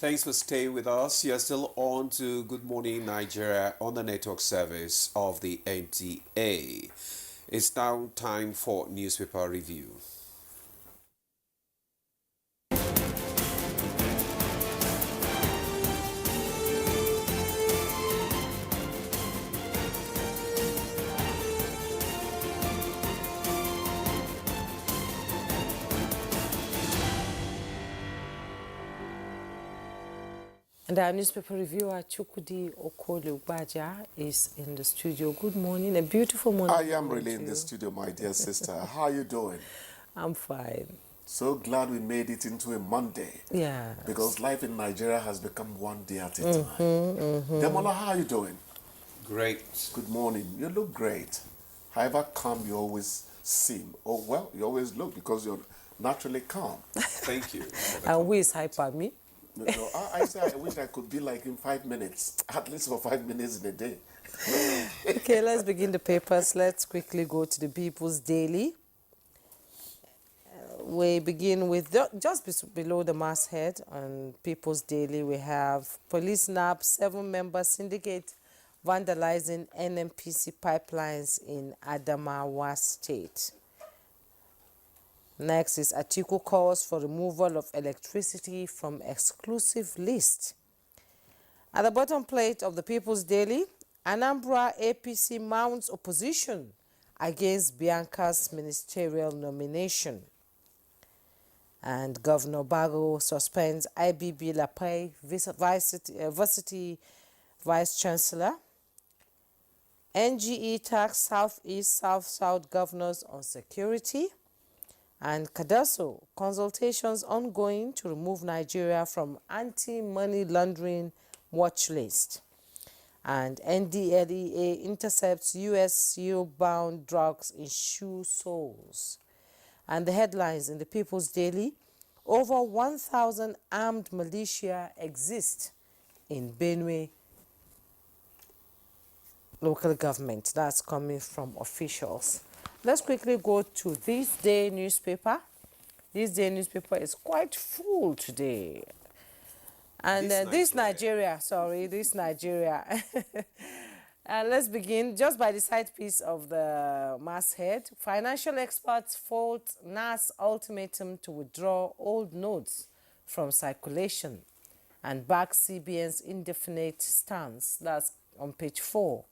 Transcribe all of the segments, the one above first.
Thanks for staying with us. You're still on to Good Morning Nigeria on the network service of the NTA. It's now time for newspaper review. And our newspaper reviewer, Chukudi Okolu-Gbaja, is in the studio. Good morning, a beautiful morning. I am really in the studio, my dear sister. How are you doing? I'm fine. So glad we made it into a Monday. Yeah. Because life in Nigeria has become one day at a time. Demola, how are you doing? Great. Good morning. You look great. However calm you always seem. Oh, well, you always look because you're naturally calm. Thank you. And who is hyper me? No, I say I wish I could be like in 5 minutes, at least for 5 minutes in a day. Okay, let's begin the papers. Let's quickly go to the People's Daily. We begin with just below the masthead on People's Daily. We have police nab 7-member syndicate vandalizing NNPC pipelines in Adamawa State. Next is Atiku calls for removal of electricity from exclusive list. At the bottom plate of the People's Daily, Anambra APC mounts opposition against Bianca's ministerial nomination. And Governor Bago suspends IBB Lapai Varsity Vice Chancellor. NGE tax Southeast South governors on security. And Kadaso, consultations ongoing to remove Nigeria from anti-money laundering watch list. And NDLEA intercepts US bound drugs in shoe soles. And the headlines in the People's Daily: over 1,000 armed militia exist in Benue local government. That's coming from officials. Let's quickly go to This Day newspaper. This Day newspaper is quite full today. And this Nigeria. Let's begin just by the side piece of the masthead. Financial experts fault NAS ultimatum to withdraw old notes from circulation and back CBN's indefinite stance. That's on page 4.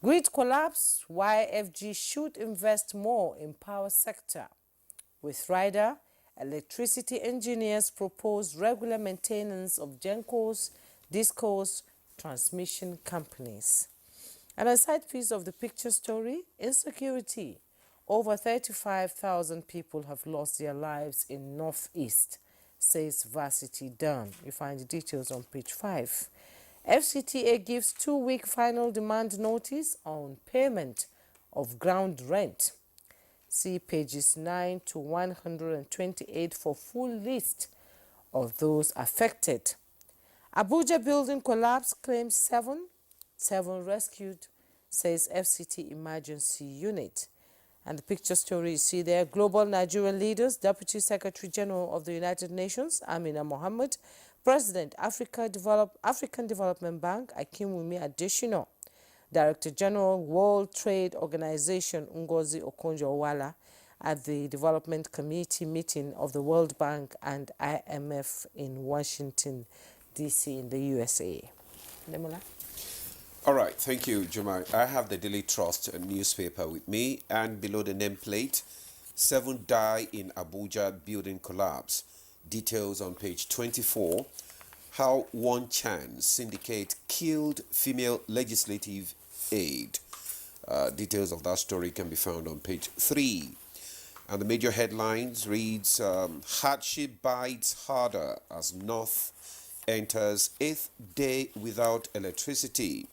Grid collapse, why FG should invest more in power sector. With Rider, electricity engineers propose regular maintenance of GENCOs, DISCOs, transmission companies. And a side piece of the picture story, insecurity. Over 35,000 people have lost their lives in Northeast, says Varsity Dawn. You find the details on page 5. FCTA gives 2-week final demand notice on payment of ground rent. See pages 9 to 128 for full list of those affected. Abuja building collapse claims 7 rescued, says FCT emergency unit. And the picture story you see there, global Nigerian leaders, Deputy Secretary General of the United Nations, Amina Mohammed, President, African Development Bank, Akinwumi Adesina, Director General, World Trade Organization, Ngozi Okonjo-Iweala, at the Development Committee meeting of the World Bank and IMF in Washington, D.C. in the USA. Demola? All right, thank you, Jumai. I have the Daily Trust newspaper with me, and below the nameplate, 7 die in Abuja building collapse. Details on page 24. How one Chan syndicate killed female legislative aide. Details of that story can be found on page 3. And the major headlines reads, hardship bites harder as North enters 8th day without electricity.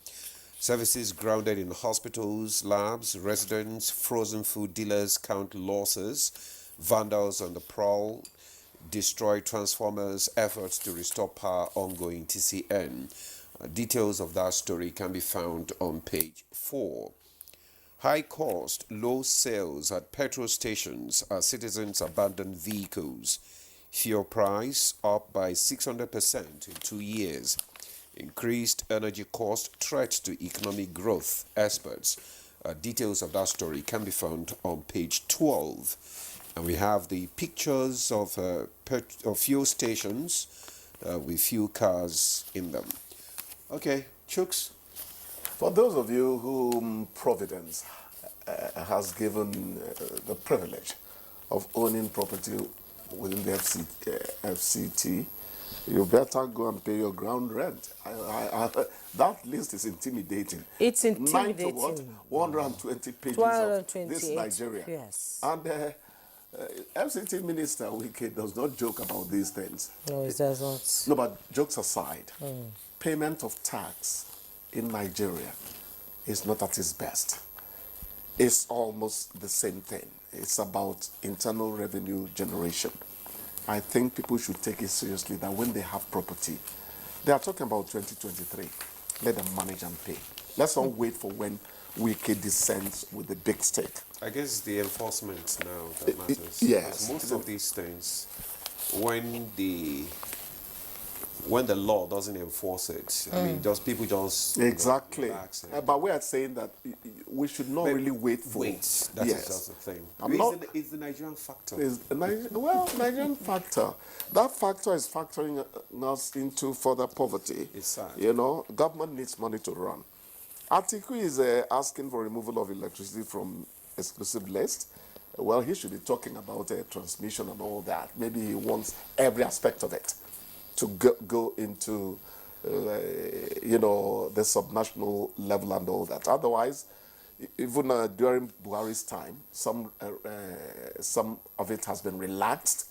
Services grounded in hospitals, labs, residents, frozen food dealers count losses. Vandals on the prowl. Destroy transformers, efforts to restore power ongoing TCN. Details of that story can be found on page 4. High cost, low sales at petrol stations as citizens abandon vehicles. Fuel price up by 600% in 2 years. Increased energy cost threat to economic growth, experts. Details of that story can be found on page 12. And we have the pictures of fuel stations with fuel cars in them. Okay, Chooks. For those of you whom Providence has given the privilege of owning property within the FCT, you better go and pay your ground rent. That list is intimidating. It's intimidating. 9 to what? 120 pages of this Nigeria. Yes. And FCT Minister Wike does not joke about these things. No, it does not. No, but jokes aside, payment of tax in Nigeria is not at its best. It's almost the same thing. It's about internal revenue generation. I think people should take it seriously that when they have property, they are talking about 2023, let them manage and pay. Let's not wait for when Wike descends with the big stick. I guess the enforcement now that matters. Yes. Because most of these things, when the law doesn't enforce it, I mean, just people just Exactly. Relax But we are saying that we should not really wait for. That is just the thing. It's the Nigerian factor. Nigerian factor. That factor is factoring us into further poverty. It's sad. You know, government needs money to run. Atiku is asking for removal of electricity from exclusive list. Well, he should be talking about transmission and all that. Maybe he wants every aspect of it to go into, you know, the subnational level and all that. Otherwise, even during Buhari's time, some of it has been relaxed.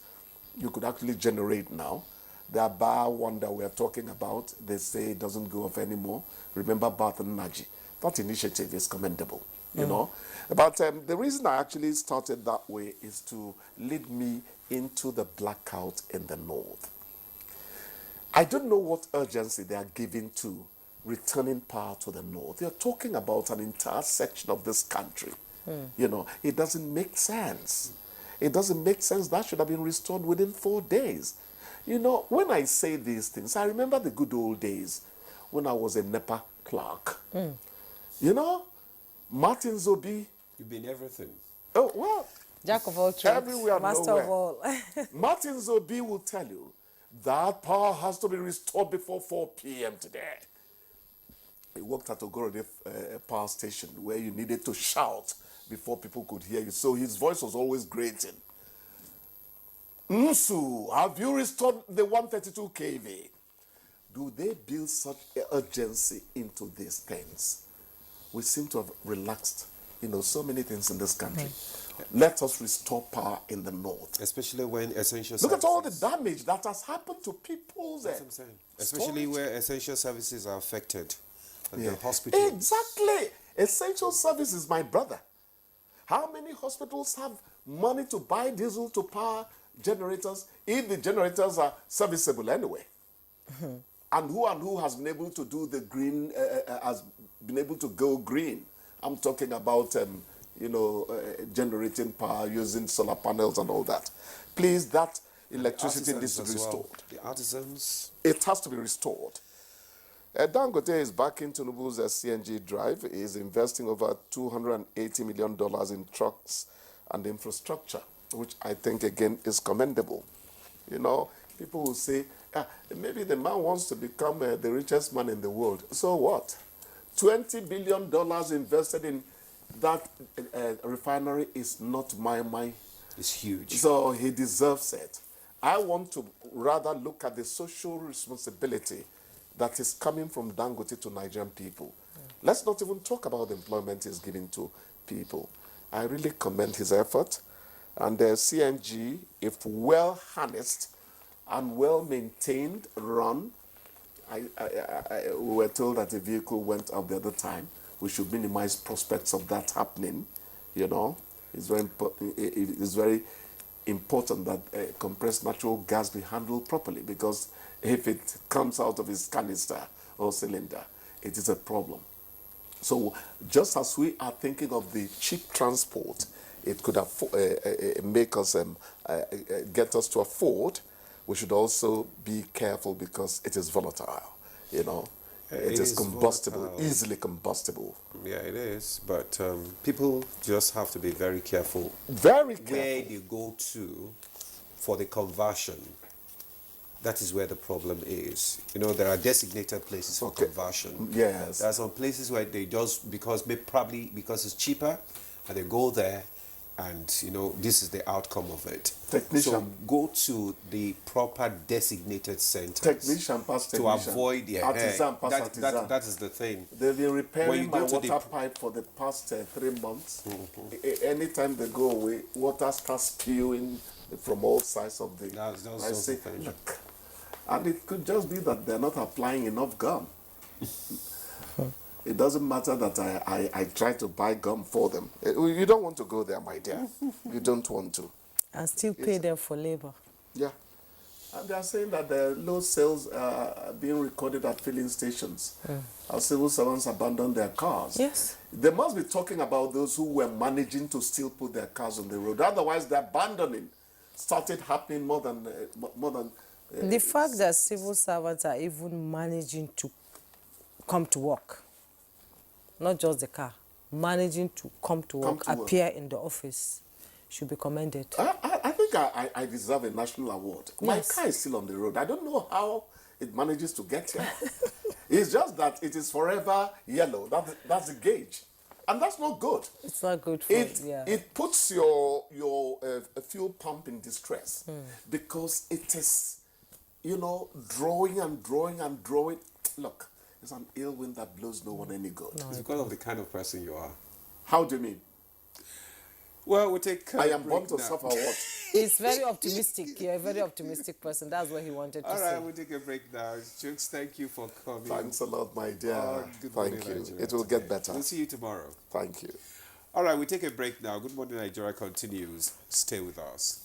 You could actually generate now. The bar one that we are talking about, they say it doesn't go off anymore. Remember Bath and Naji. That initiative is commendable, you know. But the reason I actually started that way is to lead me into the blackout in the north. I don't know what urgency they are giving to returning power to the north. They're talking about an entire section of this country. You know, it doesn't make sense. It doesn't make sense. That should have been restored within 4 days. You know, when I say these things, I remember the good old days when I was a NEPA clerk. You know, Martin Zobi. You've been everything. Oh, well. Jack of all trades, everywhere, master nowhere. of all. Martin Zobi will tell you that power has to be restored before 4 p.m. today. He worked at Ogorode power station where you needed to shout before people could hear you. So his voice was always grating. Nsu, have you restored the 132 kV? Do they build such urgency into these things? We seem to have relaxed, you know, so many things in this country. Let us restore power in the north. Especially when essential Look services... at all the damage that has happened to people's... That's what I'm saying. Especially where essential services are affected. Yeah. The hospitals. Exactly. Essential services, my brother. How many hospitals have money to buy diesel to power generators if the generators are serviceable anyway? And who has been able to do the green, has been able to go green? I'm talking about, you know, generating power using solar panels and all that. Please, that electricity needs to be restored. The artisans. It has to be restored. Dangote is backing Tinubu's CNG drive. He is investing over $280 million in trucks and infrastructure, which I think, again, is commendable. You know, people will say, maybe the man wants to become the richest man in the world. So what? $20 billion invested in that refinery is not my. It's huge. So he deserves it. I want to rather look at the social responsibility that is coming from Dangote to Nigerian people. Let's not even talk about the employment he's giving to people. I really commend his effort. And the CNG, if well harnessed and well maintained, run, we were told that the vehicle went up the other time. We should minimize prospects of that happening. You know, it's very important that compressed natural gas be handled properly, because if it comes out of its canister or cylinder, it is a problem. So just as we are thinking of the cheap transport, it could make us, get us to afford we should also be careful because it is volatile, you know. It is combustible, volatile. easily combustible. Yeah, it is. But people just have to be very careful Very careful. where they go to for the conversion. That is where the problem is. You know, there are designated places for conversion. Yes. There are some places where they just, probably because it's cheaper, and they go there, and, you know, this is the outcome of it. Technician. So go to the proper designated centers. Technician past technician. To avoid the artisan past artisan. That is the thing. They've been When repairing you my go to water pipe for the past 3 months. Anytime they go away, water starts spewing from all sides of the... That's I say, the thing. look, and it could just be that they're not applying enough gum. It doesn't matter that I try to buy gum for them. You don't want to go there, my dear. You don't want to. And still pay them for labor. Yeah. And they are saying that the low sales are being recorded at filling stations. Our civil servants abandon their cars. Yes. They must be talking about those who were managing to still put their cars on the road. Otherwise, the abandoning started happening more than The fact that civil servants are even managing to come to work, not just the car, managing to come to work, appear in the office, should be commended. I think I deserve a national award. Yes. My car is still on the road. I don't know how it manages to get here. It's just that it is forever yellow. That's the gauge. And that's not good. It's not good for It puts your fuel pump in distress because it is, you know, drawing and drawing and drawing. Look, it's an ill wind that blows no one any good. It's because of the kind of person you are. How do you mean? Well, we'll take I am born to suffer what? He's very optimistic. You're a very optimistic person. That's what he wanted to say. All right, we'll take a break now. Jokes, thank you for coming. Thanks a lot, my dear. Good morning, Thank you. Nigeria It will get better. We'll see you tomorrow. Thank you. All right, we take a break now. Good Morning Nigeria continues. Stay with us.